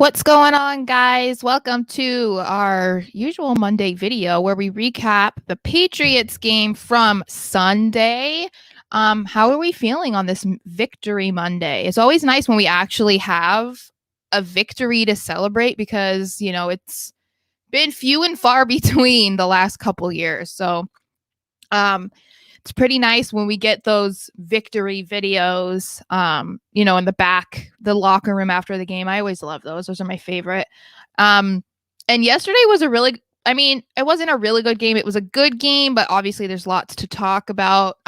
What's going on, guys? Welcome to our usual Monday video where we recap the Patriots game from Sunday. How are we feeling on this Victory Monday? It's always nice when we actually have a victory to celebrate because, it's been few and far between the last couple years. So, it's pretty nice when we get those victory videos, in the locker room after the game. I always love those. Those are my favorite. And yesterday was it wasn't a really good game. It was a good game, but obviously there's lots to talk about.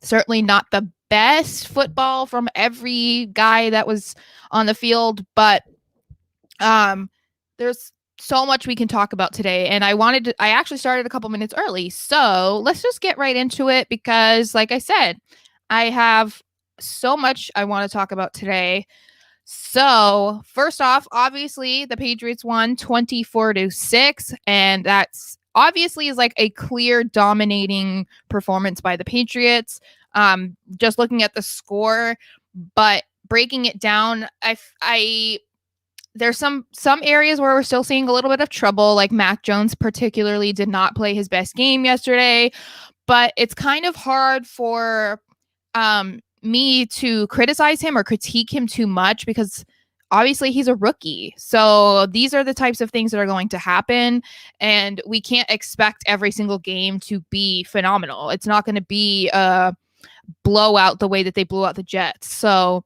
Certainly not the best football from every guy that was on the field, but there's so much we can talk about today, and I actually started a couple minutes early, so let's just get right into it because, like I said, I have so much I want to talk about today. So first off, obviously the Patriots won 24-6, and that's obviously is like a clear dominating performance by the Patriots. Just looking at the score, but breaking it down, I there's some areas where we're still seeing a little bit of trouble, like Mac Jones particularly did not play his best game yesterday, but it's kind of hard for me to criticize him or critique him too much because obviously he's a rookie. So these are the types of things that are going to happen, and we can't expect every single game to be phenomenal. It's not going to be a blowout the way that they blew out the Jets. So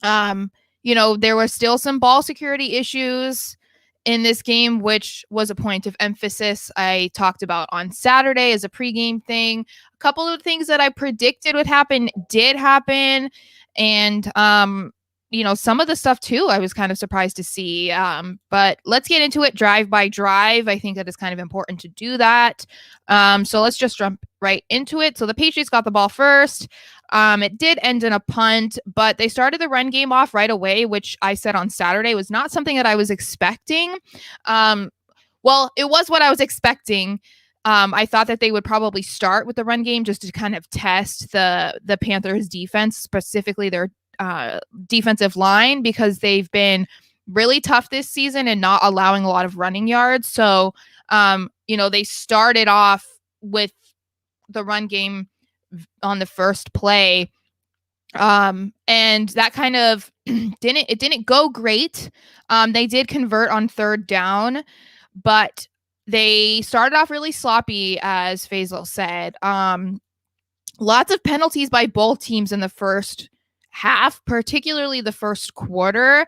there were still some ball security issues in this game, which was a point of emphasis I talked about on Saturday as a pregame thing. A couple of things that I predicted would happen did happen. And, some of the stuff too, I was kind of surprised to see. But let's get into it drive by drive. I think that it's kind of important to do that. So let's just jump right into it. So the Patriots got the ball first. It did end in a punt, but they started the run game off right away, which I said on Saturday was not something that I was expecting. Well, it was what I was expecting. I thought that they would probably start with the run game just to kind of test the Panthers defense, specifically their defensive line, because they've been really tough this season and not allowing a lot of running yards. So, they started off with the run game on the first play. And that kind of didn't go great. They did convert on third down, but they started off really sloppy, as Faisal said. Lots of penalties by both teams in the first half, particularly the first quarter.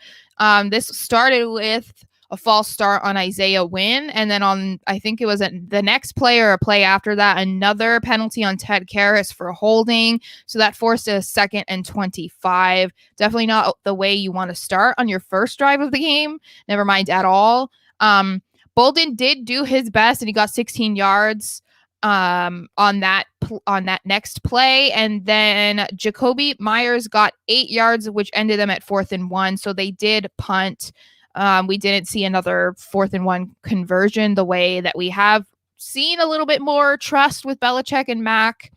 This started with a false start on Isaiah Wynn, and then on, I think it was the next play or a play after that, another penalty on Ted Karras for holding. So that forced a 2nd and 25. Definitely not the way you want to start on your first drive of the game. Never mind at all. Bolden did do his best, and he got 16 yards on that next play, and then Jacoby Myers got 8 yards, which ended them at 4th and 1. So they did punt. We didn't see another 4th and 1 conversion the way that we have seen a little bit more trust with Belichick and Mac.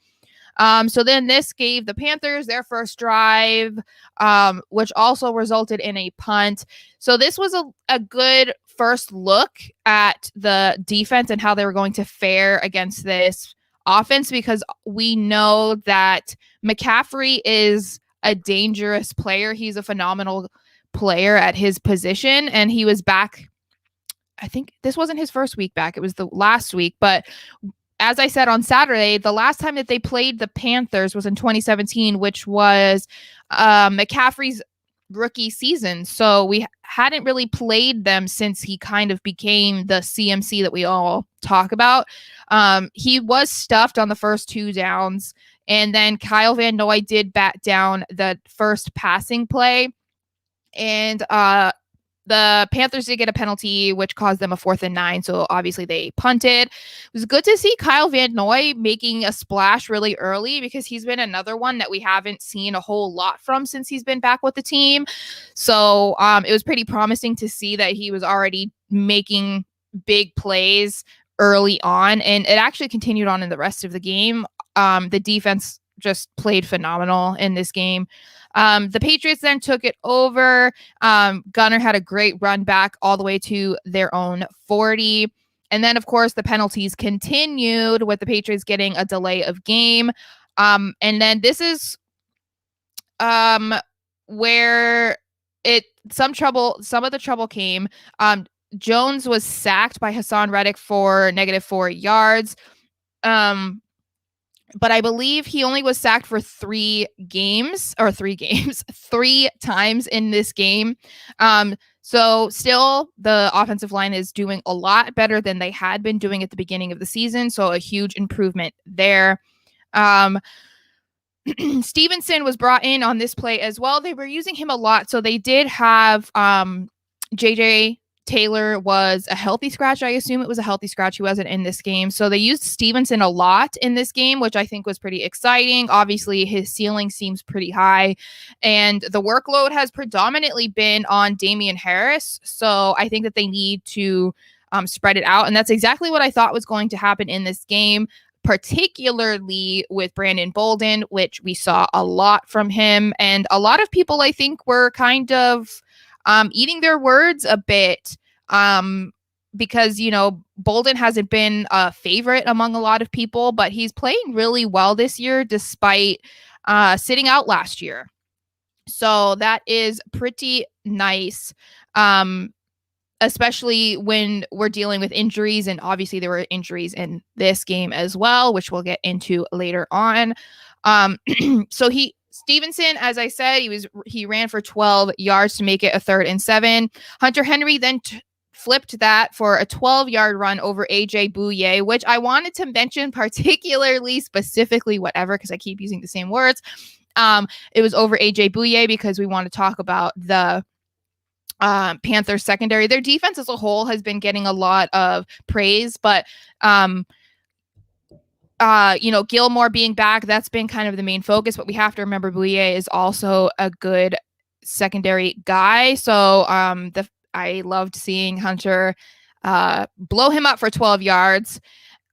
So then this gave the Panthers their first drive, which also resulted in a punt. So this was a good first look at the defense and how they were going to fare against this offense, because we know that McCaffrey is a dangerous player. He's a phenomenal player at his position, and he was back. I think this wasn't his first week back. It was the last week. But as I said on Saturday, the last time that they played the Panthers was in 2017, which was McCaffrey's rookie season. So we hadn't really played them since he kind of became the CMC that we all talk about. He was stuffed on the first 2 downs, and then Kyle Van Noy did bat down the first passing play. And the Panthers did get a penalty, which caused them a 4th and 9. So obviously they punted. It was good to see Kyle Van Noy making a splash really early, because he's been another one that we haven't seen a whole lot from since he's been back with the team. So it was pretty promising to see that he was already making big plays early on. And it actually continued on in the rest of the game. The defense just played phenomenal in this game. The Patriots then took it over. Gunner had a great run back all the way to their own 40. And then, of course, the penalties continued with the Patriots getting a delay of game. And then this is where some of the trouble came. Jones was sacked by Hassan Reddick for -4 yards. But I believe he only was sacked for 3 times in this game. So still the offensive line is doing a lot better than they had been doing at the beginning of the season. So a huge improvement there. Stevenson was brought in on this play as well. They were using him a lot. So they did have JJ Taylor was a healthy scratch. I assume it was a healthy scratch. He wasn't in this game. So they used Stevenson a lot in this game, which I think was pretty exciting. Obviously, his ceiling seems pretty high. And the workload has predominantly been on Damian Harris. So I think that they need to spread it out. And that's exactly what I thought was going to happen in this game, particularly with Brandon Bolden, which we saw a lot from him. And a lot of people, I think, were kind of eating their words a bit because, Bolden hasn't been a favorite among a lot of people, but he's playing really well this year despite sitting out last year. So that is pretty nice, especially when we're dealing with injuries. And obviously there were injuries in this game as well, which we'll get into later on. So Stevenson, as I said, he ran for 12 yards to make it a 3rd and 7. Hunter Henry then flipped that for a 12-yard run over AJ Bouye, which I wanted to mention particularly, specifically, whatever, because I keep using the same words. It was over AJ Bouye because we want to talk about the Panthers secondary. Their defense as a whole has been getting a lot of praise, but Gilmore being back, that's been kind of the main focus, but we have to remember Bouye is also a good secondary guy. So I loved seeing Hunter blow him up for 12 yards.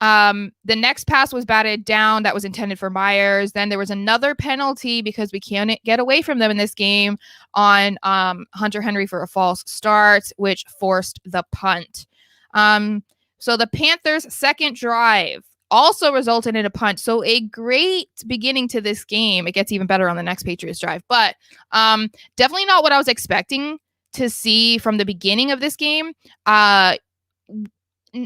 The next pass was batted down. That was intended for Myers. Then there was another penalty because we can't get away from them in this game on Hunter Henry for a false start, which forced the punt. So the Panthers' second drive also resulted in a punt. So a great beginning to this game. It gets even better on the next Patriots drive, but definitely not what I was expecting to see from the beginning of this game. I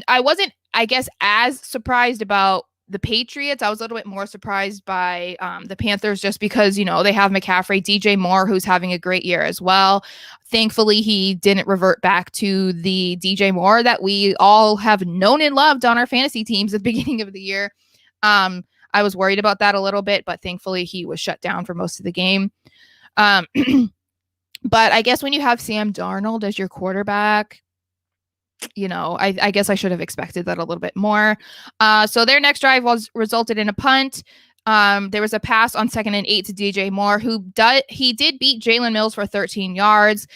wasn't, I guess, as surprised about the Patriots. I was a little bit more surprised by the Panthers just because, they have McCaffrey, DJ Moore, who's having a great year as well. Thankfully, he didn't revert back to the DJ Moore that we all have known and loved on our fantasy teams at the beginning of the year. I was worried about that a little bit, but thankfully he was shut down for most of the game. But I guess when you have Sam Darnold as your quarterback, I guess I should have expected that a little bit more. So their next drive resulted in a punt. There was a pass on 2nd and 8 to DJ Moore, he did beat Jalen Mills for 13 yards.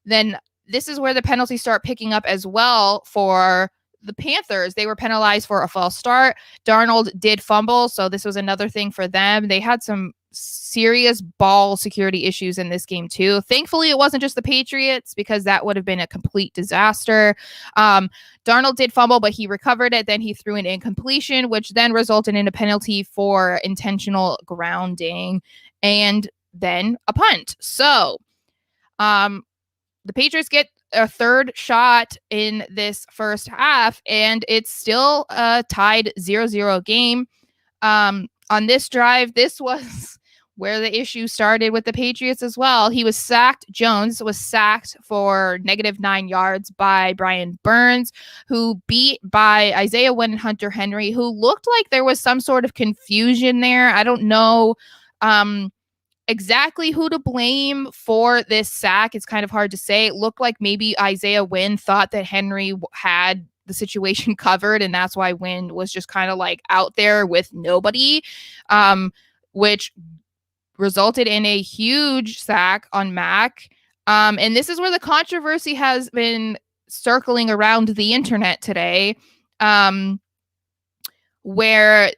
Then this is where the penalties start picking up as well for the Panthers. They were penalized for a false start. Darnold did fumble, so this was another thing for them. They had some serious ball security issues in this game too. Thankfully, it wasn't just the Patriots because that would have been a complete disaster. Darnold did fumble, but he recovered it. Then he threw an incompletion, which then resulted in a penalty for intentional grounding and then a punt. So the Patriots get a third shot in this first half, and it's still a tied 0-0 game. On this drive, this was where the issue started with the Patriots as well. Jones was sacked for -9 yards by Brian Burns, who beat by Isaiah Wynn and Hunter Henry, who looked like there was some sort of confusion there. I don't know exactly who to blame for this sack. It's kind of hard to say. It looked like maybe Isaiah Wynn thought that Henry had the situation covered, and that's why Wynn was just kind of like out there with nobody, which resulted in a huge sack on Mac. And this is where the controversy has been circling around the internet today, where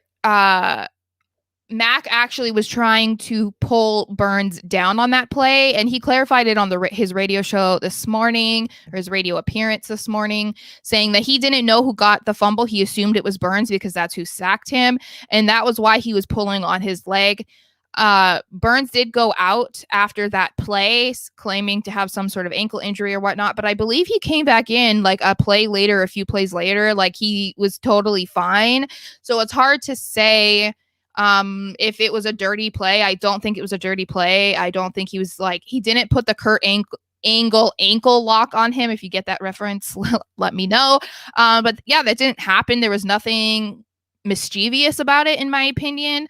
Mac actually was trying to pull Burns down on that play, and he clarified it on his radio show this morning, or his radio appearance this morning, saying that he didn't know who got the fumble. He assumed it was Burns because that's who sacked him, and that was why he was pulling on his leg. Burns did go out after that play, claiming to have some sort of ankle injury or whatnot, but I believe he came back in like a few plays later, like he was totally fine. So it's hard to say if it was a dirty play. I don't think it was a dirty play. I don't think he didn't put the Kurt ankle lock on him. If you get that reference, let me know. But yeah, that didn't happen. There was nothing mischievous about it, in my opinion.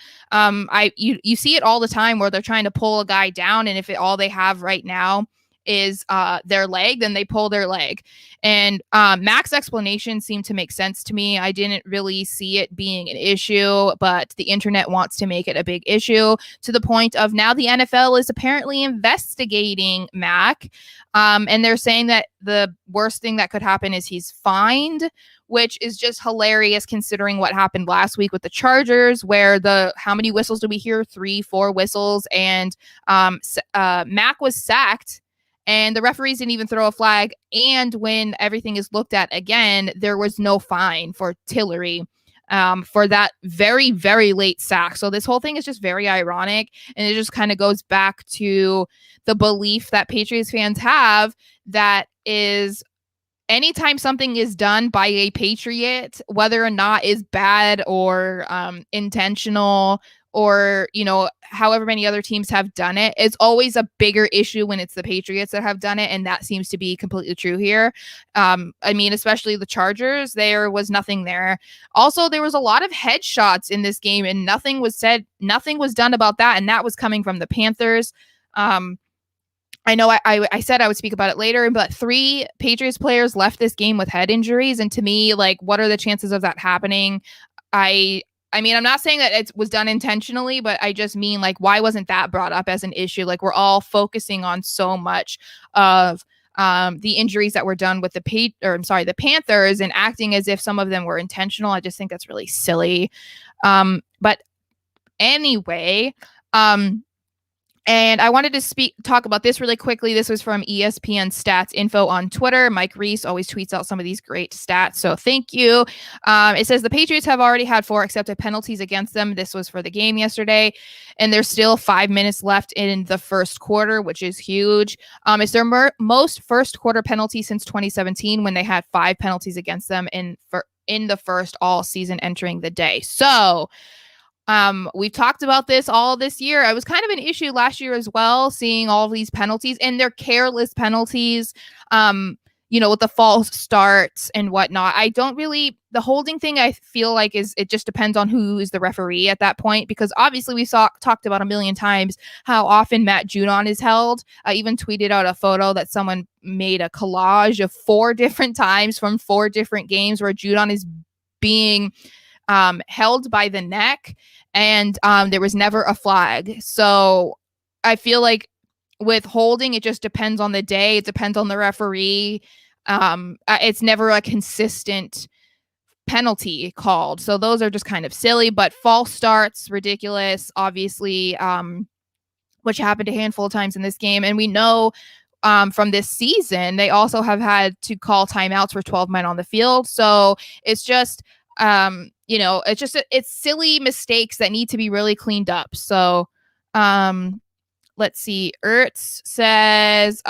You see it all the time where they're trying to pull a guy down, and if all they have right now is their leg, then they pull their leg. And Mac's explanation seemed to make sense to me. I didn't really see it being an issue, but the internet wants to make it a big issue, to the point of now the NFL is apparently investigating Mac. And they're saying that the worst thing that could happen is he's fined, which is just hilarious considering what happened last week with the Chargers, where how many whistles did we hear? 3-4 whistles. And Mac was sacked, and the referees didn't even throw a flag. And when everything is looked at again, there was no fine for Tillery for that very, very late sack. So this whole thing is just very ironic. And it just kind of goes back to the belief that Patriots fans have, that is, anytime something is done by a Patriot, whether or not is bad or intentional, or, however many other teams have done it, it's always a bigger issue when it's the Patriots that have done it. And that seems to be completely true here. Especially the Chargers, there was nothing there. Also, there was a lot of headshots in this game, and nothing was said, nothing was done about that. And that was coming from the Panthers. I know I said I would speak about it later, but 3 Patriots players left this game with head injuries. And to me, like, what are the chances of that happening? I mean, I'm not saying that it was done intentionally, but I just mean, like, why wasn't that brought up as an issue? Like, we're all focusing on so much of the injuries that were done with the Panthers, and acting as if some of them were intentional. I just think that's really silly. But anyway, and I wanted to talk about this really quickly. This was from ESPN Stats Info on Twitter. Mike Reese always tweets out some of these great stats, so thank you. It says the Patriots have already had 4 accepted penalties against them. This was for the game yesterday, and there's still 5 minutes left in the first quarter, which is huge. It's their most first quarter penalty since 2017, when they had 5 penalties against them in the first all season entering the day. So we've talked about this all this year. It was kind of an issue last year as well, seeing all of these penalties, and they're careless penalties, with the false starts and whatnot. The holding thing, I feel like, it just depends on who is the referee at that point, because obviously we talked about a million times how often Matt Judon is held. I even tweeted out a photo that someone made a collage of 4 different times from 4 different games where Judon is being held by the neck, and there was never a flag. So I feel like with holding, it just depends on the day. It depends on the referee. It's never a consistent penalty called. So those are just kind of silly, but false starts, ridiculous, obviously, which happened a handful of times in this game. And we know from this season, they also have had to call timeouts for 12 men on the field. So it's just, it's silly mistakes that need to be really cleaned up. So, let's see. Ertz says,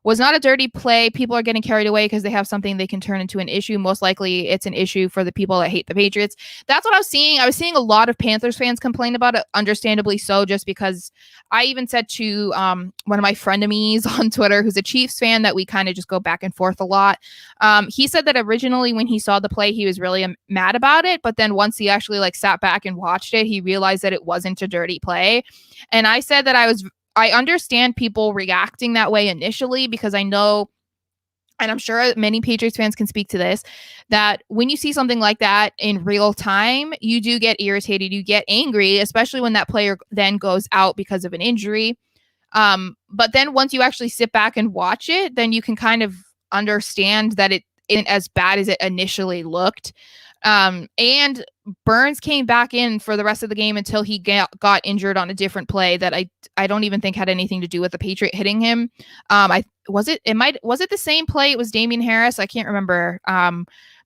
was not a dirty play. People are getting carried away because they have something they can turn into an issue. Most likely it's an issue for the people that hate the Patriots. That's what I was seeing. I was seeing a lot of Panthers fans complain about it, understandably so, just because I even said to one of my frenemies on Twitter, who's a Chiefs fan, that we kind of just go back and forth a lot. He said that originally when he saw the play, he was really mad about it. But then once he actually sat back and watched it, he realized that it wasn't a dirty play. And I said that I understand people reacting that way initially, because I know, and I'm sure many Patriots fans can speak to this, that when you see something like that in real time, you do get irritated, you get angry, especially when that player then goes out because of an injury. But then once you actually sit back and watch it, then you can kind of understand that it isn't as bad as it initially looked. And Burns came back in for the rest of the game until he got injured on a different play that I don't even think had anything to do with the Patriot hitting him. Was it the same play? It was Damian Harris. I can't remember.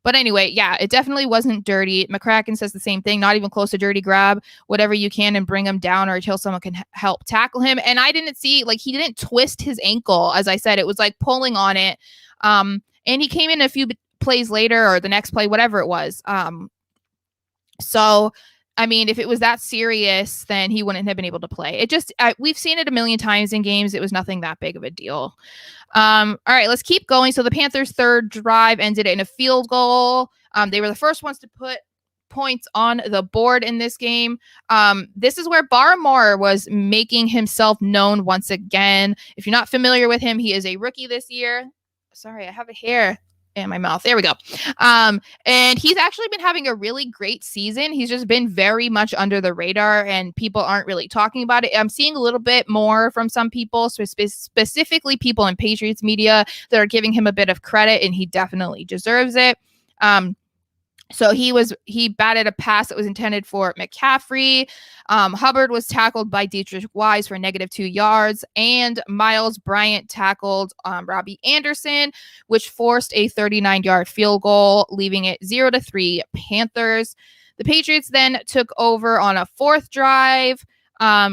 But anyway, yeah, it definitely wasn't dirty. McCracken says the same thing, not even close to dirty. Grab whatever you can and bring him down or until someone can help tackle him. And I didn't see, like, he didn't twist his ankle. As I said, it was like pulling on it. And he came in a few plays later or the next play, whatever it was. So, I mean, if it was that serious, then he wouldn't have been able to play. We've seen it a million times in games. It was nothing that big of a deal. All right, let's keep going. So the Panthers' third drive ended in a field goal. They were the first ones to put points on the board in this game. This is where Barmore was making himself known once again. If you're not familiar with him, he is a rookie this year. Sorry, I have a hair in my mouth. There we go. And he's actually been having a really great season. He's just been very much under the radar and people aren't really talking about it. I'm seeing a little bit more from some people, specifically people in Patriots media, that are giving him a bit of credit, and he definitely deserves it. So he batted a pass that was intended for McCaffrey. Hubbard was tackled by Dietrich Wise for -2 yards, and Miles Bryant tackled Robbie Anderson, which forced a 39-yard field goal, leaving it 0-3 Panthers. The Patriots then took over on a fourth drive,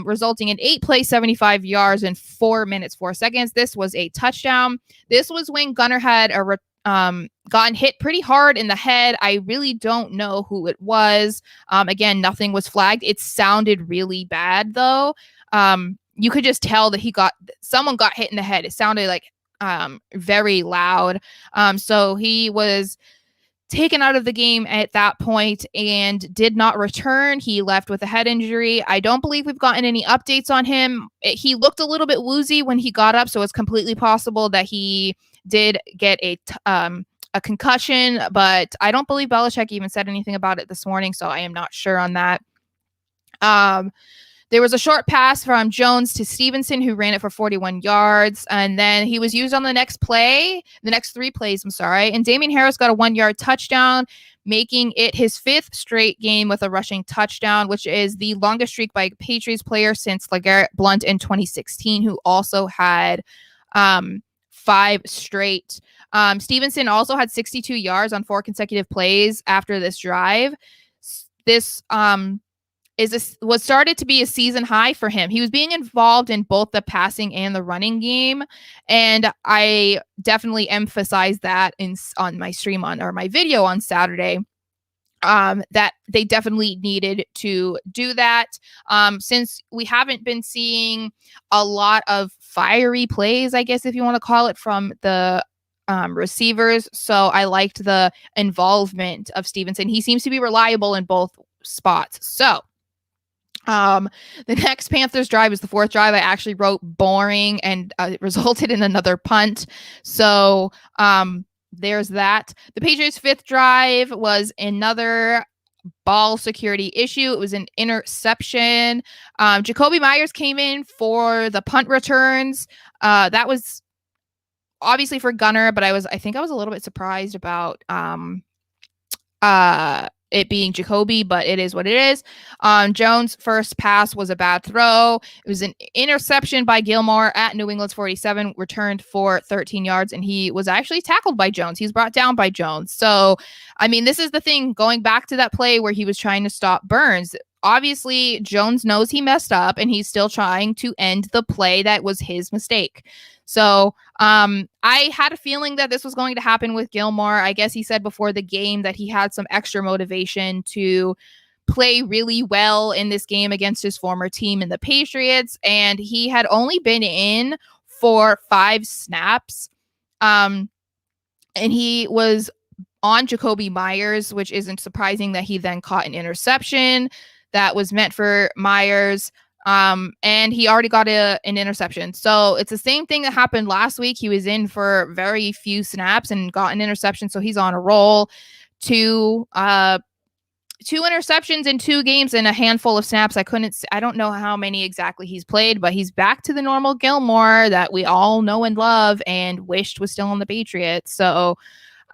resulting in 8 plays, 75 yards, and 4 minutes, 4 seconds. This was a touchdown. This was when Gunnar had gotten hit pretty hard in the head. I really don't know who it was. Again, nothing was flagged. It sounded really bad though. You could just tell that someone got hit in the head. It sounded like very loud. So he was taken out of the game at that point and did not return. He left with a head injury. I don't believe we've gotten any updates on him. He looked a little bit woozy when he got up, so it's completely possible that he did get a concussion, but I don't believe Belichick even said anything about it this morning, so I am not sure on that. There was a short pass from Jones to Stevenson, who ran it for 41 yards, and then he was used on the next 3 plays, and Damian Harris got a 1-yard touchdown, making it his 5th straight game with a rushing touchdown, which is the longest streak by a Patriots player since LeGarrette Blount in 2016, who also had 5 straight. Stevenson also had 62 yards on 4 consecutive plays after this drive. This was started to be a season high for him. He was being involved in both the passing and the running game, and I definitely emphasized that on my stream or my video on Saturday. That they definitely needed to do that. Since we haven't been seeing a lot of fiery plays, I guess if you want to call it, from the receivers. So I liked the involvement of Stevenson. He seems to be reliable in both spots. So the next Panthers drive is the 4th drive. I actually wrote boring, and it resulted in another punt. So there's that. The Patriots' 5th drive was another ball security issue. It was an interception. Jacoby Myers came in for the punt returns. That was obviously for Gunnar, but I think I was a little bit surprised about it being Jacoby, but it is what it is. Jones' first pass was a bad throw. It was an interception by Gilmore at New England's 47, returned for 13 yards, and he was actually tackled by Jones. He was brought down by Jones. So, I mean, this is the thing, going back to that play where he was trying to stop Burns. Obviously, Jones knows he messed up, and he's still trying to end the play that was his mistake. So I had a feeling that this was going to happen with Gilmore. I guess he said before the game that he had some extra motivation to play really well in this game against his former team in the Patriots, and he had only been in for 5 snaps. And he was on Jacoby Myers, which isn't surprising that he then caught an interception that was meant for Myers. And he already got an interception. So it's the same thing that happened last week. He was in for very few snaps and got an interception. So he's on a roll. 2 interceptions in 2 games and a handful of snaps. I don't know how many exactly he's played, but he's back to the normal Gilmore that we all know and love and wished was still on the Patriots. So,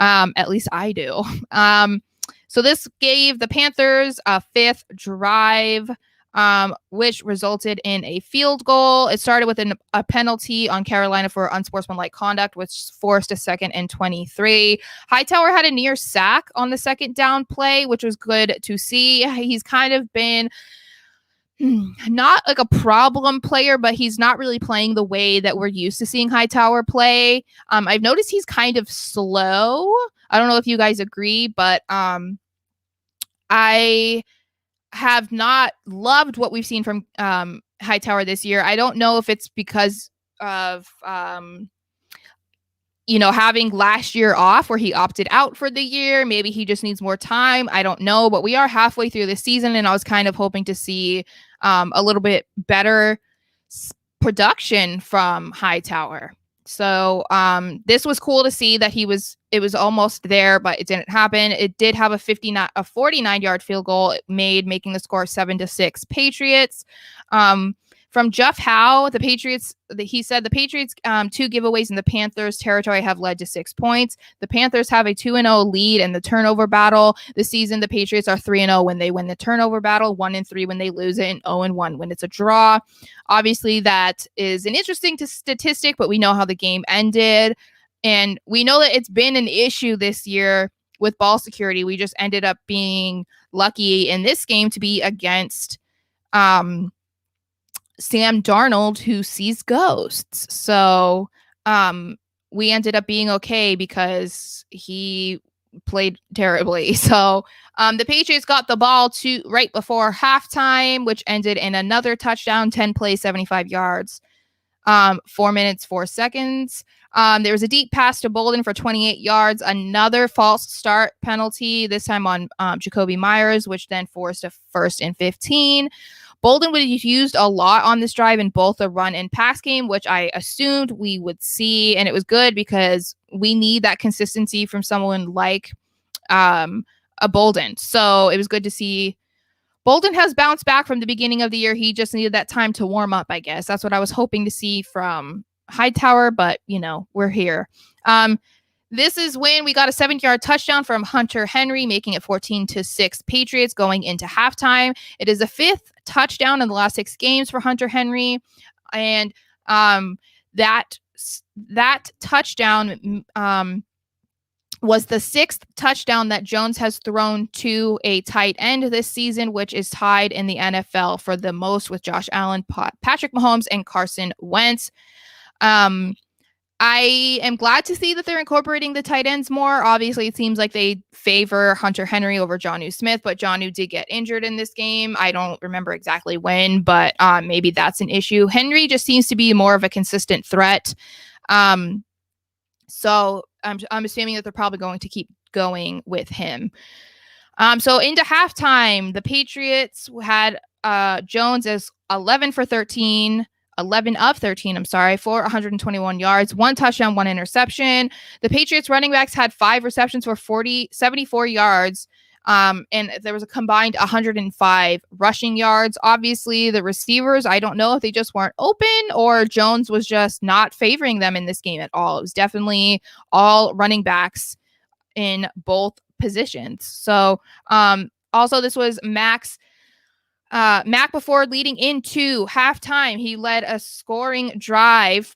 at least I do. So this gave the Panthers a 5th drive, which resulted in a field goal. It started with a penalty on Carolina for unsportsmanlike conduct, which forced a 2nd and 23. Hightower had a near sack on the 2nd down play, which was good to see. He's kind of been not like a problem player, but he's not really playing the way that we're used to seeing Hightower play. I've noticed he's kind of slow. I don't know if you guys agree, but I have not loved what we've seen from Hightower this year. I don't know if it's because of having last year off where he opted out for the year. Maybe he just needs more time. I don't know, but we are halfway through the season, and I was kind of hoping to see a little bit better production from Hightower. So this was cool to see that it was almost there, but it didn't happen. It did have a 49-yard field goal making the score 7-6 Patriots. From Jeff Howe, the Patriots, he said the Patriots' 2 giveaways in the Panthers' territory have led to 6 points. The Panthers have a 2-0 lead in the turnover battle. This season, the Patriots are 3-0 when they win the turnover battle, 1-3 when they lose it, and 0-1 when it's a draw. Obviously, that is an interesting statistic, but we know how the game ended. And we know that it's been an issue this year with ball security. We just ended up being lucky in this game to be against Sam Darnold, who sees ghosts. So we ended up being okay because he played terribly. So the Patriots got the ball right before halftime, which ended in another touchdown, 10 plays, 75 yards, 4 minutes, 4 seconds. There was a deep pass to Bolden for 28 yards, another false start penalty, this time on Jacoby Myers, which then forced a 1st and 15. Bolden was used a lot on this drive in both the run and pass game, which I assumed we would see. And it was good because we need that consistency from someone like a Bolden. So it was good to see. Bolden has bounced back from the beginning of the year. He just needed that time to warm up, I guess. That's what I was hoping to see from Hightower, but, we're here. This is when we got a 7-yard touchdown from Hunter Henry, making it 14-6 Patriots going into halftime. It is the 5th touchdown in the last 6 games for Hunter Henry. And that touchdown was the 6th touchdown that Jones has thrown to a tight end this season, which is tied in the NFL for the most with Josh Allen, Patrick Mahomes, and Carson Wentz. I am glad to see that they're incorporating the tight ends more. Obviously, it seems like they favor Hunter Henry over Jonnu Smith, but Jonnu did get injured in this game. I don't remember exactly when, but maybe that's an issue. Henry just seems to be more of a consistent threat. So I'm assuming that they're probably going to keep going with him. So into halftime, the Patriots had Jones as 11 of 13, for 121 yards, 1 touchdown, 1 interception. The Patriots running backs had 5 receptions for 74 yards. And there was a combined 105 rushing yards. Obviously, the receivers, I don't know if they just weren't open or Jones was just not favoring them in this game at all. It was definitely all running backs in both positions. So also this was Mac before leading into halftime. He led a scoring drive,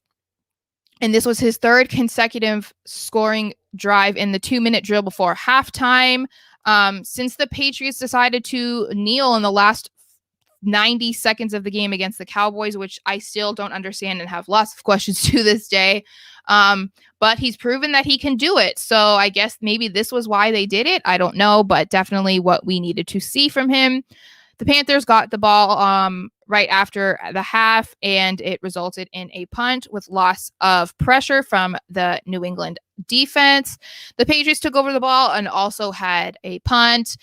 and this was his 3rd consecutive scoring drive in the 2-minute drill before halftime. Since the Patriots decided to kneel in the last 90 seconds of the game against the Cowboys, which I still don't understand and have lots of questions to this day. But he's proven that he can do it. So I guess maybe this was why they did it. I don't know, but definitely what we needed to see from him. The Panthers got the ball right after the half, and it resulted in a punt with loss of pressure from the New England defense. The Patriots took over the ball and also had a punt.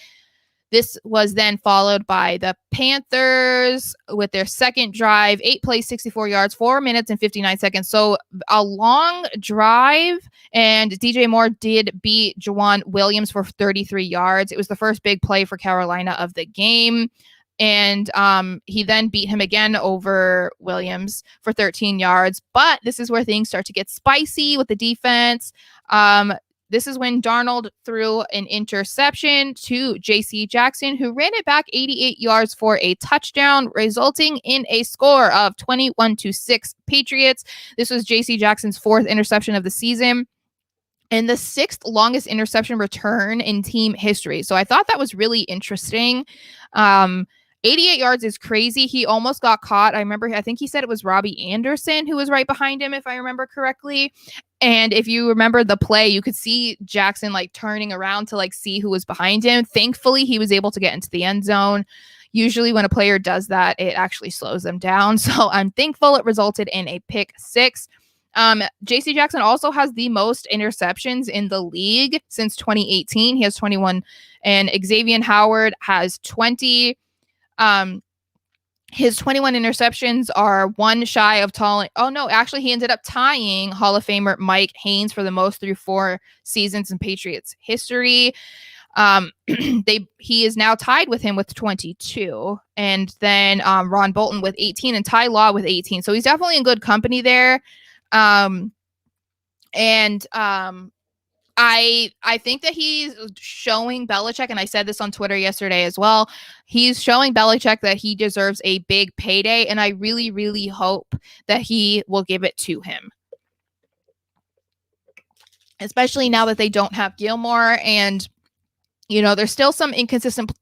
This was then followed by the Panthers with their 2nd drive, 8 plays, 64 yards, 4 minutes and 59 seconds. So a long drive, and DJ Moore did beat Jawan Williams for 33 yards. It was the first big play for Carolina of the game. And he then beat him again over Williams for 13 yards. But this is where things start to get spicy with the defense. This is when Darnold threw an interception to J.C. Jackson, who ran it back 88 yards for a touchdown, resulting in a score of 21-6 Patriots. This was J.C. Jackson's 4th interception of the season and the 6th longest interception return in team history. So I thought that was really interesting. 88 yards is crazy. He almost got caught. I think he said it was Robbie Anderson who was right behind him, if I remember correctly. And if you remember the play, you could see Jackson like turning around to like see who was behind him. Thankfully, he was able to get into the end zone. Usually when a player does that, it actually slows them down. So I'm thankful it resulted in a pick 6. JC Jackson also has the most interceptions in the league since 2018. He has 21, and Xavier Howard has 20. His 21 interceptions are one shy of he ended up tying Hall of Famer Mike Haynes for the most through 4 seasons in Patriots history. He is now tied with him with 22, and then Ron Bolton with 18 and Ty Law with 18. So he's definitely in good company there. I think that he's showing Belichick, and I said this on Twitter yesterday as well, he's showing Belichick that he deserves a big payday, and I really, really hope that he will give it to him. Especially now that they don't have Gilmore, and, there's still some inconsistent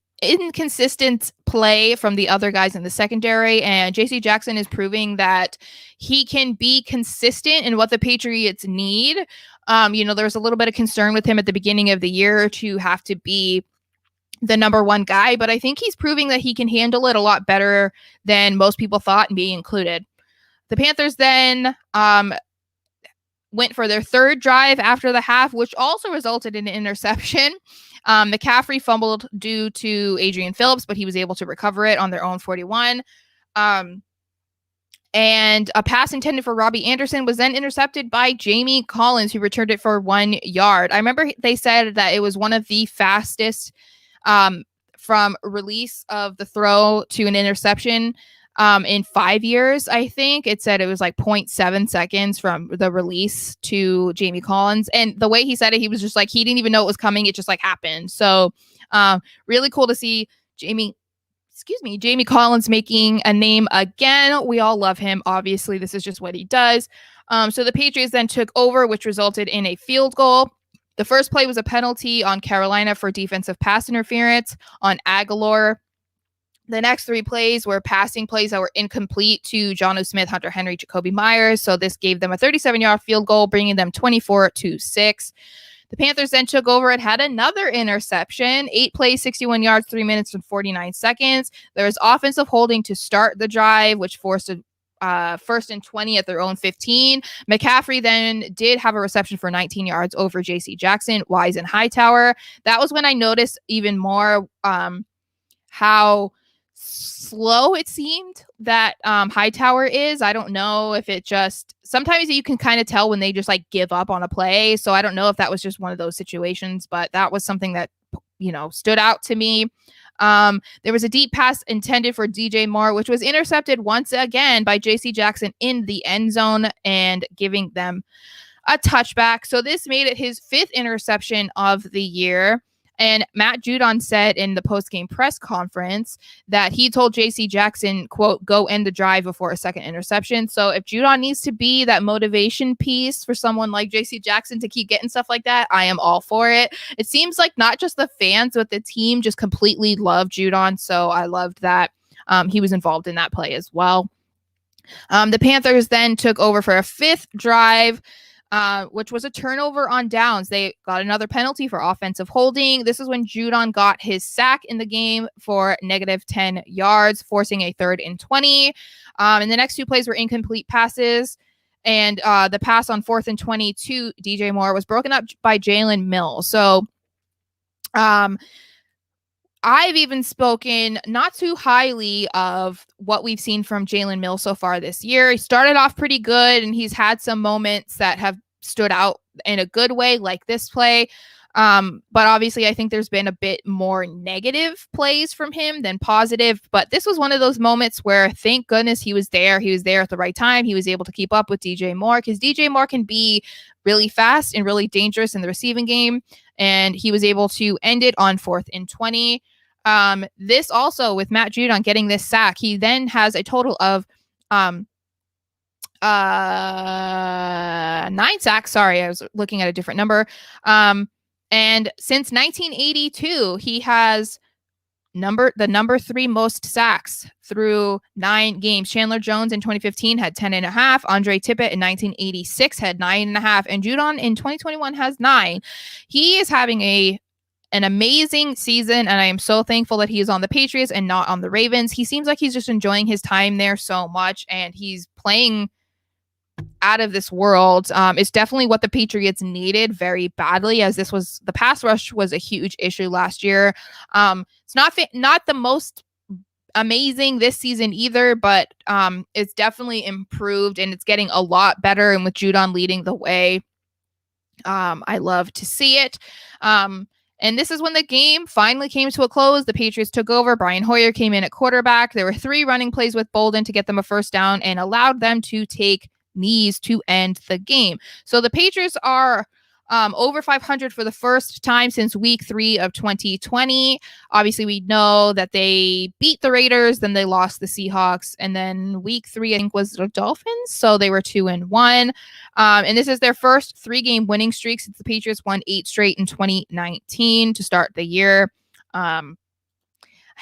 play from the other guys in the secondary, and JC Jackson is proving that he can be consistent in what the Patriots need. There was a little bit of concern with him at the beginning of the year to have to be the number 1 guy, but I think he's proving that he can handle it a lot better than most people thought, and be included. The Panthers then went for their 3rd drive after the half, which also resulted in an interception. McCaffrey fumbled due to Adrian Phillips, but he was able to recover it on their own 41. And a pass intended for Robbie Anderson was then intercepted by Jamie Collins, who returned it for 1 yard. I remember they said that it was one of the fastest from release of the throw to an interception in 5 years. I think it said it was like 0.7 seconds from the release to Jamie Collins. And the way he said it, he was just like, he didn't even know it was coming. It just like happened. So really cool to see Jamie Collins making a name again. We all love him. Obviously, this is just what he does. So the Patriots then took over, which resulted in a field goal. The first play was a penalty on Carolina for defensive pass interference on Aguilar. The next 3 plays were passing plays that were incomplete to Jonnu Smith, Hunter Henry, Jacoby Myers. So this gave them a 37-yard field goal, bringing them 24-6. The Panthers then took over and had another interception. 8 plays, 61 yards, 3 minutes and 49 seconds. There was offensive holding to start the drive, which forced a 1st and 20 at their own 15. McCaffrey then did have a reception for 19 yards over J.C. Jackson, Wise, and Hightower. That was when I noticed even more how slow it seemed that Hightower is. I don't know if it just, sometimes you can kind of tell when they just like give up on a play. So I don't know if that was just one of those situations, but that was something that, stood out to me. There was a deep pass intended for DJ Moore, which was intercepted once again by JC Jackson in the end zone and giving them a touchback. So this made it his 5th interception of the year. And Matt Judon said in the post-game press conference that he told J.C. Jackson, quote, go end the drive before a second interception. So if Judon needs to be that motivation piece for someone like J.C. Jackson to keep getting stuff like that, I am all for it. It seems like not just the fans, but the team just completely loved Judon. So I loved that he was involved in that play as well. The Panthers then took over for a 5th drive, which was a turnover on downs. They got another penalty for offensive holding. This is when Judon got his sack in the game for -10 yards, forcing a 3rd and 20. And the next 2 plays were incomplete passes. And the pass on 4th and 20 to DJ Moore was broken up by Jalen Mills. So I've even spoken not too highly of what we've seen from Jalen Mills so far this year. He started off pretty good, and he's had some moments that have stood out in a good way, like this play. But obviously, I think there's been a bit more negative plays from him than positive. But this was one of those moments where, thank goodness, he was there. He was there at the right time. He was able to keep up with DJ Moore, because DJ Moore can be really fast and really dangerous in the receiving game. And he was able to end it on 4th and 20. This also, with Matt Judon getting this sack, he then has a total of 9 sacks. Sorry, I was looking at a different number. And since 1982, he has the number 3 most sacks through 9 games. Chandler Jones in 2015 had 10.5. Andre Tippett in 1986 had 9.5. And Judon in 2021 has 9. He is having an amazing season, and I am so thankful that he is on the Patriots and not on the Ravens. He seems like he's just enjoying his time there so much, and he's playing out of this world. It's definitely what the Patriots needed very badly, as the pass rush was a huge issue last year. It's not the most amazing this season either, but it's definitely improved, and it's getting a lot better. And with Judon leading the way, I love to see it. And this is when the game finally came to a close. The Patriots took over. Brian Hoyer came in at quarterback. There were 3 running plays with Bolden to get them a first down and allowed them to take knees to end the game. So the Patriots are over 500 for the first time since week 3 of 2020. Obviously, we know that they beat the Raiders, then they lost the Seahawks, and then week 3, I think, was the Dolphins. So they were 2-1. And this is their first 3-game winning streak since the Patriots won 8 straight in 2019 to start the year. I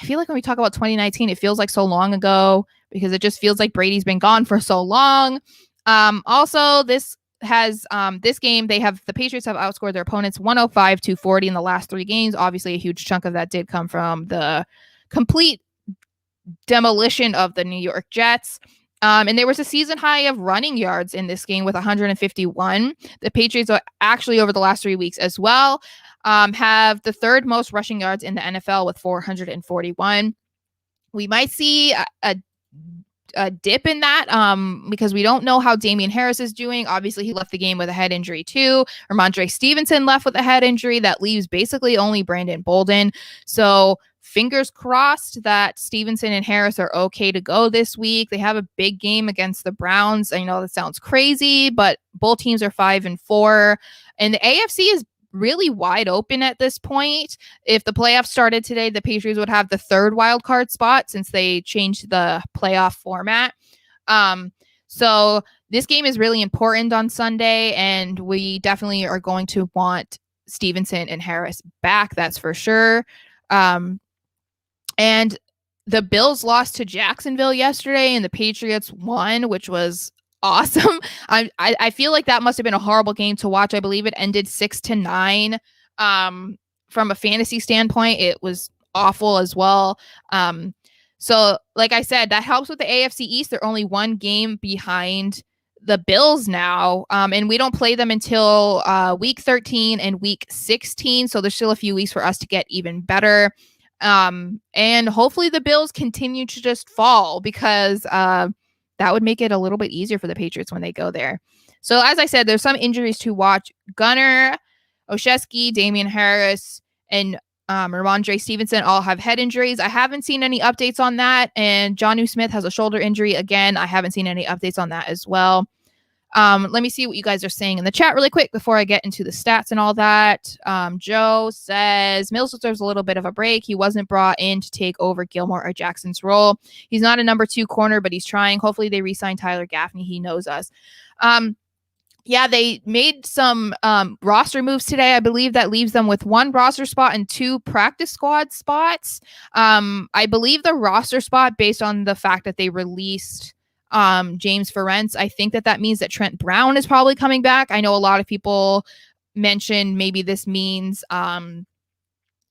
feel like when we talk about 2019, it feels like so long ago, because it just feels like Brady's been gone for so long. Also, this game, the Patriots have outscored their opponents 105-40 in the last 3 games. Obviously, a huge chunk of that did come from the complete demolition of the New York Jets. And there was a season high of running yards in this game with 151. The Patriots are actually, over the last 3 weeks as well, have the 3rd most rushing yards in the NFL with 441. We might see a dip in that because we don't know how Damian Harris is doing. Obviously, he left the game with a head injury too. Ramondre Stevenson left with a head injury. That leaves basically only Brandon Bolden. So fingers crossed that Stevenson and Harris are okay to go this week. They have a big game against the Browns. I know that sounds crazy, but both teams are 5-4. And the AFC is really wide open at this point. If the playoffs started today, the Patriots would have the 3rd wild card spot since they changed the playoff format. So this game is really important on Sunday, and we definitely are going to want Stevenson and Harris back. That's for sure. And the Bills lost to Jacksonville yesterday, and the Patriots won, which was awesome. I feel like that must have been a horrible game to watch. I believe it ended 6-9. From a fantasy standpoint, it was awful as well. So like I said, that helps with the AFC East. They're only 1 game behind the Bills now. And we don't play them until week 13 and week 16. So there's still a few weeks for us to get even better. And hopefully the Bills continue to just fall, because that would make it a little bit easier for the Patriots when they go there. So as I said, there's some injuries to watch. Gunnar, Olszewski, Damian Harris, and Ramondre Stevenson all have head injuries. I haven't seen any updates on that. And Jonnu Smith has a shoulder injury. Again, I haven't seen any updates on that as well. Let me see what you guys are saying in the chat really quick before I get into the stats and all that. Joe says Mills deserves a little bit of a break. He wasn't brought in to take over Gilmore or Jackson's role. He's not a number 2 corner, but he's trying. Hopefully they re-sign Tyler Gaffney. He knows us. Yeah, they made some roster moves today. I believe that leaves them with 1 roster spot and 2 practice squad spots. I believe the roster spot, based on the fact that they released James Ferentz, I think that means that Trent Brown is probably coming back. I know a lot of people mentioned maybe this means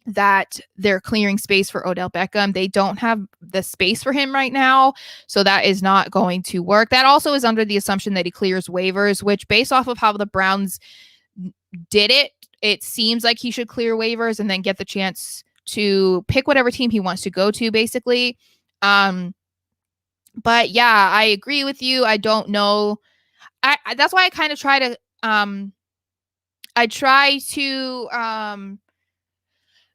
that they're clearing space for Odell Beckham. They don't have the space for him right now, so that is not going to work. That also is under the assumption that he clears waivers, which, based off of how the Browns did it, it seems like he should clear waivers and then get the chance to pick whatever team he wants to go to, basically. But yeah, I agree with you. I don't know. That's why I kind of try to I try to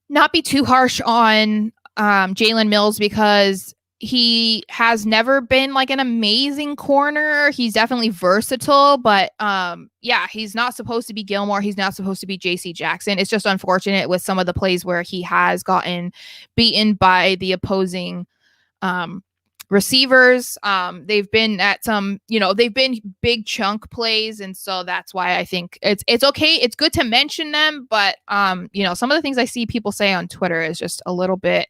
not be too harsh on Jalen Mills because he has never been like an amazing corner. He's definitely versatile, but yeah, he's not supposed to be Gilmore. He's not supposed to be JC Jackson. It's just unfortunate with some of the plays where he has gotten beaten by the opposing receivers. They've been at some, they've been big chunk plays, and so that's why I think it's okay. It's good to mention them, but some of the things I see people say on Twitter is just a little bit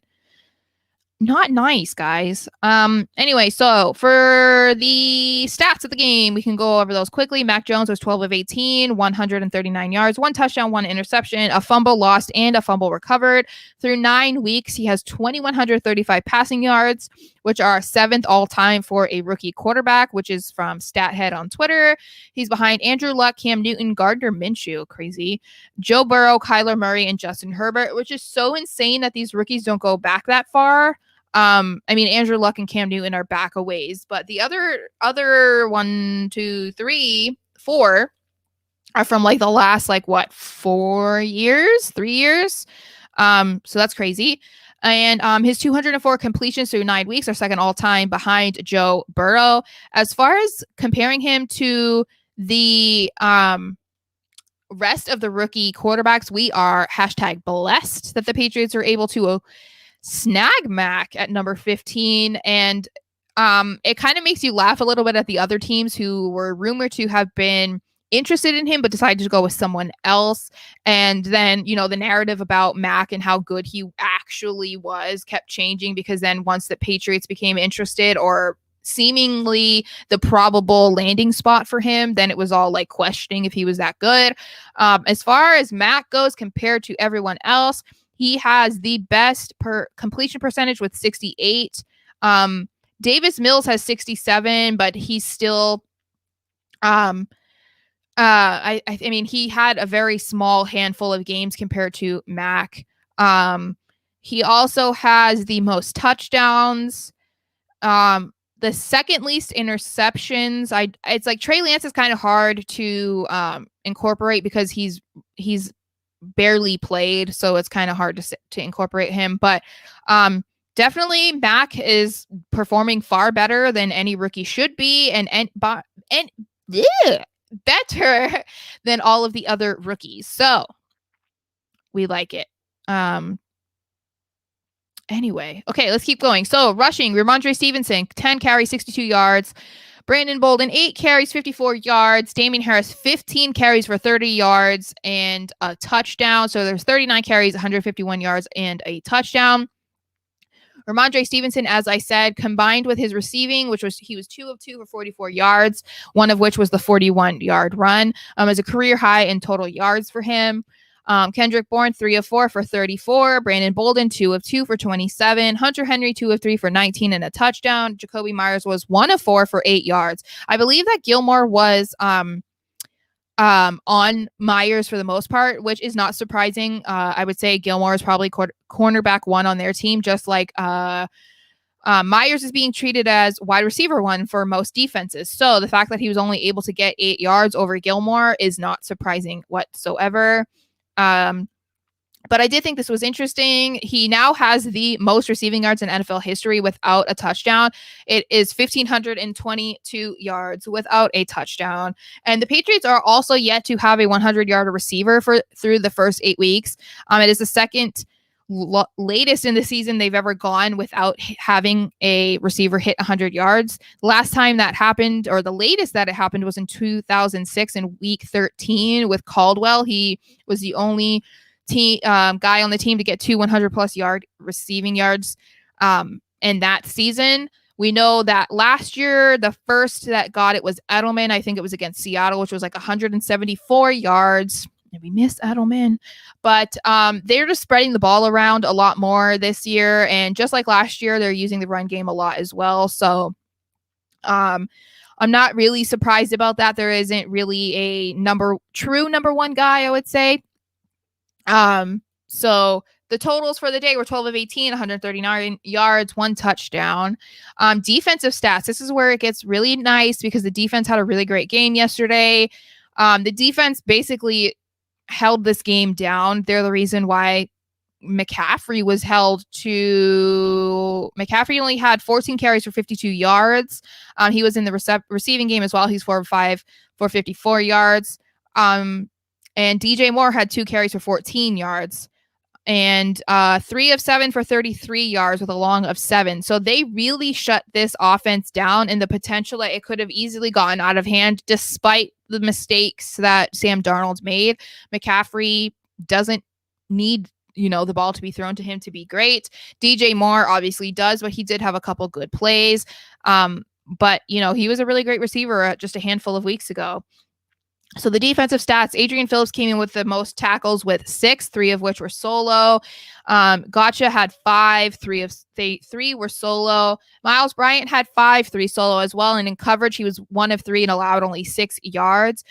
not nice, guys. Anyway, so for the stats of the game, we can go over those quickly. Mac Jones was 12 of 18, 139 yards, 1 touchdown, 1 interception, a fumble lost, and a fumble recovered. Through 9 weeks, he has 2,135 passing yards, which are 7th all-time for a rookie quarterback, which is from StatHead on Twitter. He's behind Andrew Luck, Cam Newton, Gardner Minshew, crazy, Joe Burrow, Kyler Murray, and Justin Herbert, which is so insane that these rookies don't go back that far. Andrew Luck and Cam Newton are back a ways, but the other 1, 2, 3, 4 are from like the last 3 years. So that's crazy. And his 204 completions through 9 weeks are 2nd all time behind Joe Burrow. As far as comparing him to the rest of the rookie quarterbacks, we are #blessed that the Patriots are able to snag Mac at number 15, and it kind of makes you laugh a little bit at the other teams who were rumored to have been interested in him but decided to go with someone else. And then the narrative about Mac and how good he actually was kept changing, because then once the Patriots became interested, or seemingly the probable landing spot for him, then it was all like questioning if he was that good. As far as Mac goes compared to everyone else, he has the best completion percentage with 68. Davis Mills has 67, but he's still, I mean, he had a very small handful of games compared to Mac. He also has the most touchdowns, the 2nd least interceptions. It's like Trey Lance is kind of hard to incorporate because he's barely played, so it's kind of hard to incorporate him. But definitely Mac is performing far better than any rookie should be, and better than all of the other rookies. So we like it. Anyway, okay, let's keep going. So rushing, Ramondre Stevenson, 10 carries, 62 yards. Brandon Bolden, 8 carries, 54 yards. Damian Harris, 15 carries for 30 yards and a touchdown. So there's 39 carries, 151 yards, and a touchdown. Ramondre Stevenson, as I said, combined with his receiving, he was 2 of 2 for 44 yards, one of which was the 41-yard run, as a career high in total yards for him. Kendrick Bourne, 3 of 4 for 34. Brandon Bolden, 2 of 2 for 27. Hunter Henry, 2 of 3 for 19 and a touchdown. Jacoby Myers was 1 of 4 for 8 yards. I believe that Gilmore was on Myers for the most part, which is not surprising. I would say Gilmore is probably cornerback 1 on their team, just like Myers is being treated as wide receiver 1 for most defenses. So the fact that he was only able to get 8 yards over Gilmore is not surprising whatsoever. But I did think this was interesting. He now has the most receiving yards in NFL history without a touchdown. It is 1,522 yards without a touchdown. And the Patriots are also yet to have a 100-yard receiver through the first 8 weeks. It is the second latest in the season they've ever gone without having a receiver hit 100 yards. Last time that happened, or the latest that it happened, was in 2006 in week 13 with Caldwell. He was the only guy on the team to get 2 100+ yard receiving yards in that season. We know that last year, the first that got it was Edelman. I think it was against Seattle, which was like 174 yards. And we miss Edelman. But they're just spreading the ball around a lot more this year. And just like last year, they're using the run game a lot as well. So I'm not really surprised about that. There isn't really a true number 1 guy, I would say. So the totals for the day were 12 of 18, 139 yards, 1 touchdown. Defensive stats. This is where it gets really nice because the defense had a really great game yesterday. The defense basically held this game down. They're the reason why McCaffrey was held to. McCaffrey only had 14 carries for 52 yards. He was in the receiving game as well. He's 4 of 5 for 54 yards. And DJ Moore had 2 carries for 14 yards. And 3 of 7 for 33 yards with a long of 7. So they really shut this offense down, and the potential that it could have easily gotten out of hand despite the mistakes that Sam Darnold made. McCaffrey doesn't need the ball to be thrown to him to be great. DJ Moore obviously does, but he did have a couple good plays. But he was a really great receiver just a handful of weeks ago. So the defensive stats, Adrian Phillips came in with the most tackles with 6, 3 of which were solo. Gotcha had 5, 3 were solo. Miles Bryant had 5, 3 solo as well. And in coverage, he was 1 of 3 and allowed only 6 yards.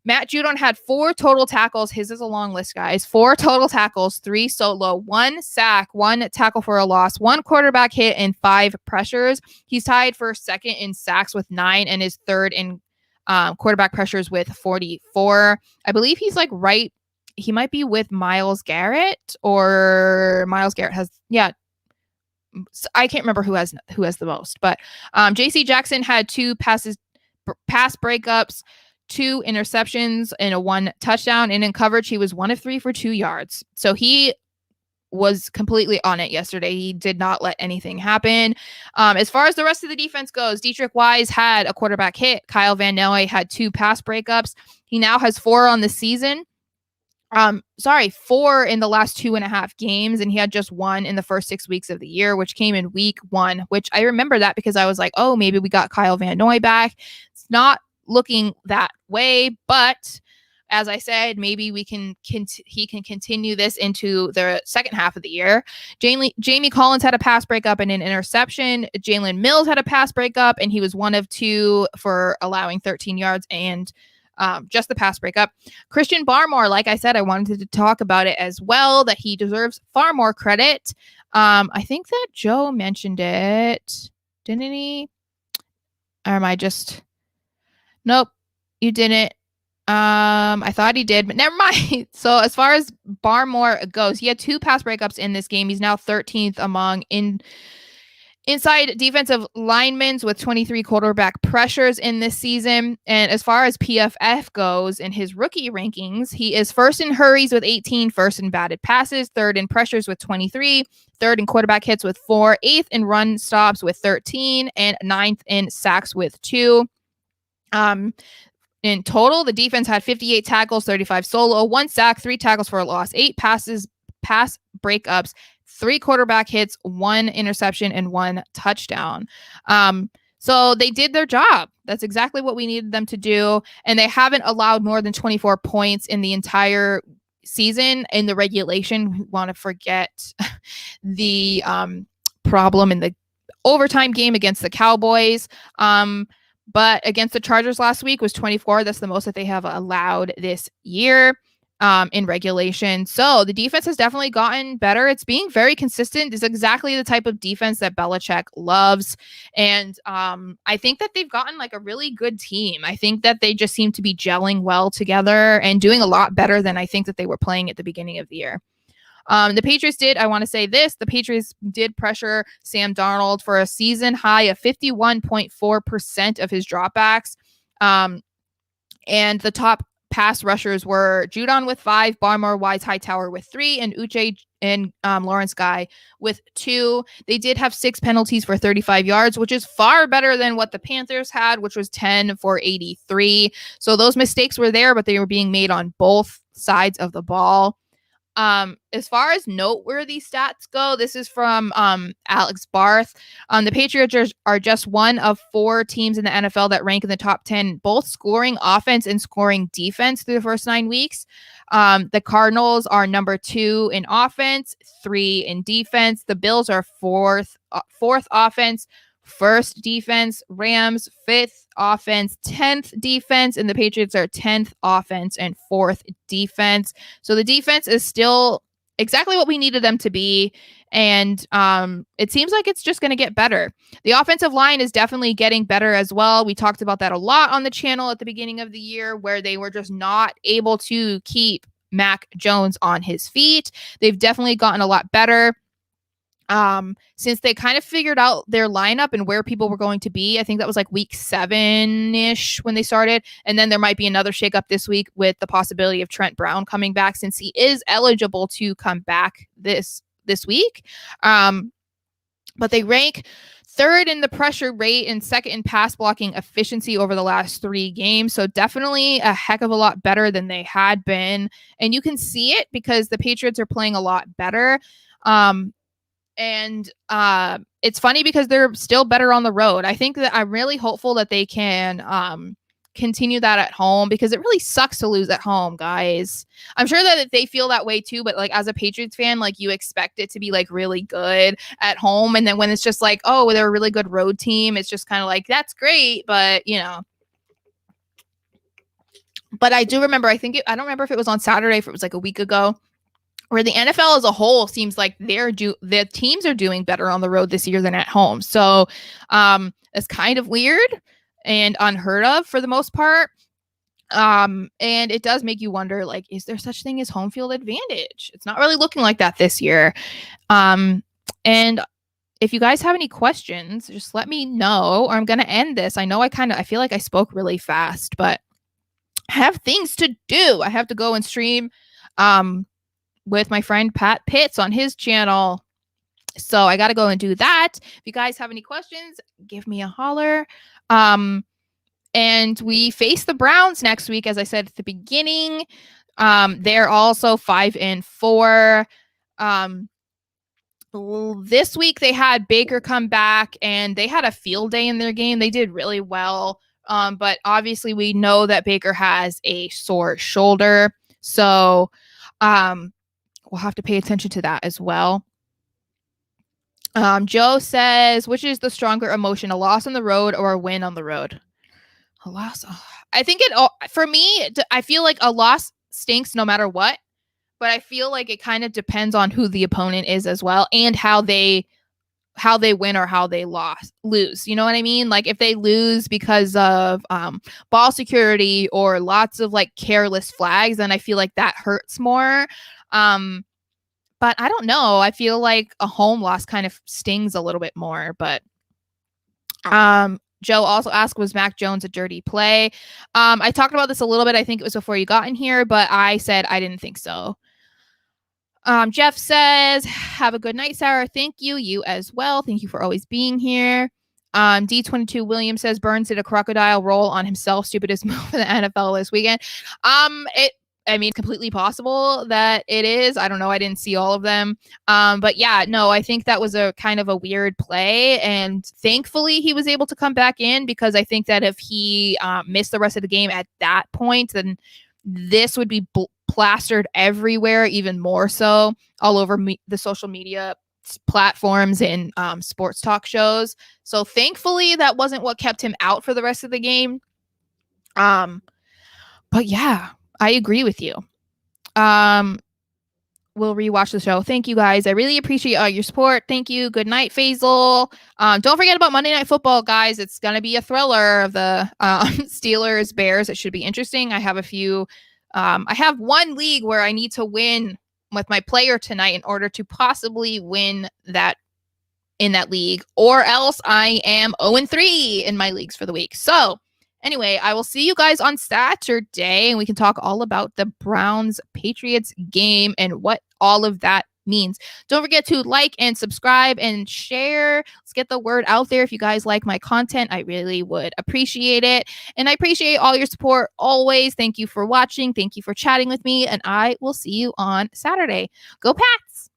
Matt Judon had 4 total tackles. His is a long list, guys. 4 total tackles, 3 solo, 1 sack, 1 tackle for a loss, 1 quarterback hit, and 5 pressures. He's tied for second in sacks with 9 and is third in quarterback pressures with 44. I believe he's right. He might be with Myles Garrett, or Myles Garrett has, I can't remember who has the most, but JC Jackson had 2 pass breakups, 2 interceptions, and a 1 touchdown. And in coverage, he was 1 of 3 for 2 yards. So he was completely on it yesterday. He did not let anything happen. As far as the rest of the defense goes, Dietrich Wise had a quarterback hit. Kyle Van Noy had 2 pass breakups. He now has 4 on the season. 4 in the last 2.5 games, and he had just 1 in the first 6 weeks of the year, which came in week 1, which I remember that because I was like, oh, maybe we got Kyle Van Noy back. It's not looking that way, but as I said, maybe he can continue this into the second half of the year. Jamie Collins had a pass breakup and an interception. Jalen Mills had a pass breakup, and he was 1 of 2 for allowing 13 yards and just the pass breakup. Christian Barmore, like I said, I wanted to talk about it as well, that he deserves far more credit. I think that Joe mentioned it, didn't he? Or am I just... Nope, you didn't. I thought he did, but never mind. So as far as Barmore goes, he had 2 pass breakups in this game. He's now 13th among inside defensive linemen with 23 quarterback pressures in this season. And as far as PFF goes, in his rookie rankings, he is 1st in hurries with 18, 1st in batted passes, 3rd in pressures with 23, 3rd in quarterback hits with 4, 8th in run stops with 13, and 9th in sacks with 2. In total, the defense had 58 tackles, 35 solo, 1 sack, 3 tackles for a loss, 8 pass breakups, 3 quarterback hits, 1 interception, and 1 touchdown. So they did their job. That's exactly what we needed them to do. And they haven't allowed more than 24 points in the entire season. In the regulation, we want to forget the problem in the overtime game against the Cowboys. But against the Chargers last week was 24. That's the most that they have allowed this year in regulation. So the defense has definitely gotten better. It's being very consistent. It's exactly the type of defense that Belichick loves. And I think that they've gotten a really good team. I think that they just seem to be gelling well together and doing a lot better than I think that they were playing at the beginning of the year. The Patriots the Patriots did pressure Sam Darnold for a season high of 51.4% of his dropbacks. And the top pass rushers were Judon with 5, Barmore, Wise, Hightower with 3, and Uche and Lawrence Guy with 2. They did have 6 penalties for 35 yards, which is far better than what the Panthers had, which was 10 for 83. So those mistakes were there, but they were being made on both sides of the ball. As far as noteworthy stats go, this is from Alex Barth. The Patriots are just one of 4 teams in the NFL that rank in the top 10, both scoring offense and scoring defense through the first 9 weeks. The Cardinals are number 2 in offense, 3 in defense. The Bills are fourth offense, 1st defense. Rams 5th offense, 10th defense, and the Patriots are 10th offense and 4th defense. So the defense is still exactly what we needed them to be, and it seems like it's just going to get better. The offensive line is definitely getting better as well. We talked about that a lot on the channel at the beginning of the year, where they were just not able to keep Mac Jones on his feet. They've definitely gotten a lot better. Since they kind of figured out their lineup and where people were going to be. I think that was like week 7-ish when they started. And then there might be another shakeup this week with the possibility of Trent Brown coming back, since he is eligible to come back this week. But they rank 3rd in the pressure rate and 2nd in pass blocking efficiency over the last 3 games. So definitely a heck of a lot better than they had been. And you can see it because the Patriots are playing a lot better. And it's funny because they're still better on the road. I think that I'm really hopeful that they can continue that at home, because it really sucks to lose at home, guys. I'm sure that they feel that way too, but like as a Patriots fan, like you expect it to be like really good at home, and then when it's just like, oh, they're a really good road team, it's just kind of like, that's great, but you know. But I do remember, I don't remember if it was on Saturday, if it was like a week ago, where the NFL as a whole seems like the teams are doing better on the road this year than at home. So it's kind of weird and unheard of for the most part. And it does make you wonder, like, is there such thing as home field advantage? It's not really looking like that this year. And if you guys have any questions, just let me know, or I'm going to end this. I know I feel like I spoke really fast, but I have things to do. I have to go and stream with my friend Pat Pitts on his channel. So I got to go and do that. If you guys have any questions, give me a holler. And we face the Browns next week, as I said at the beginning. They're also 5-4. This week they had Baker come back and they had a field day in their game. They did really well. But obviously we know that Baker has a sore shoulder. So we'll have to pay attention to that as well. Joe says, which is the stronger emotion, a loss on the road or a win on the road? A loss. I think for me, I feel like a loss stinks no matter what, but I feel like it kind of depends on who the opponent is as well, and how they win or how they lose. You know what I mean? Like if they lose because of ball security or lots of like careless flags, then I feel like that hurts more. But I don't know. I feel like a home loss kind of stings a little bit more. But Joe also asked, was Mac Jones a dirty play? I talked about this a little bit. I think it was before you got in here, but I said I didn't think so. Jeff says, have a good night, Sarah. Thank you. You as well. Thank you for always being here. D22 Williams says, Burns did a crocodile roll on himself. Stupidest move in the NFL this weekend. It's completely possible that it is. I don't know. I didn't see all of them. But yeah, no, I think that was a kind of a weird play. And thankfully he was able to come back in, because I think that if he missed the rest of the game at that point, then this would be plastered everywhere, even more so all over the social media platforms and sports talk shows. So thankfully that wasn't what kept him out for the rest of the game. But yeah, I agree with you. We'll rewatch the show. Thank you guys. I really appreciate all your support. Thank you. Good night, Faisal. Don't forget about Monday Night Football, guys. It's going to be a thriller of the Steelers Bears. It should be interesting. I have I have one league where I need to win with my player tonight in order to possibly win that in that league, or else I am 0-3 in my leagues for the week. So anyway, I will see you guys on Saturday, and we can talk all about the Browns-Patriots game and what all of that means. Don't forget to like and subscribe and share. Let's get the word out there. If you guys like my content, I really would appreciate it. And I appreciate all your support always. Thank you for watching. Thank you for chatting with me, and I will see you on Saturday. Go Pats!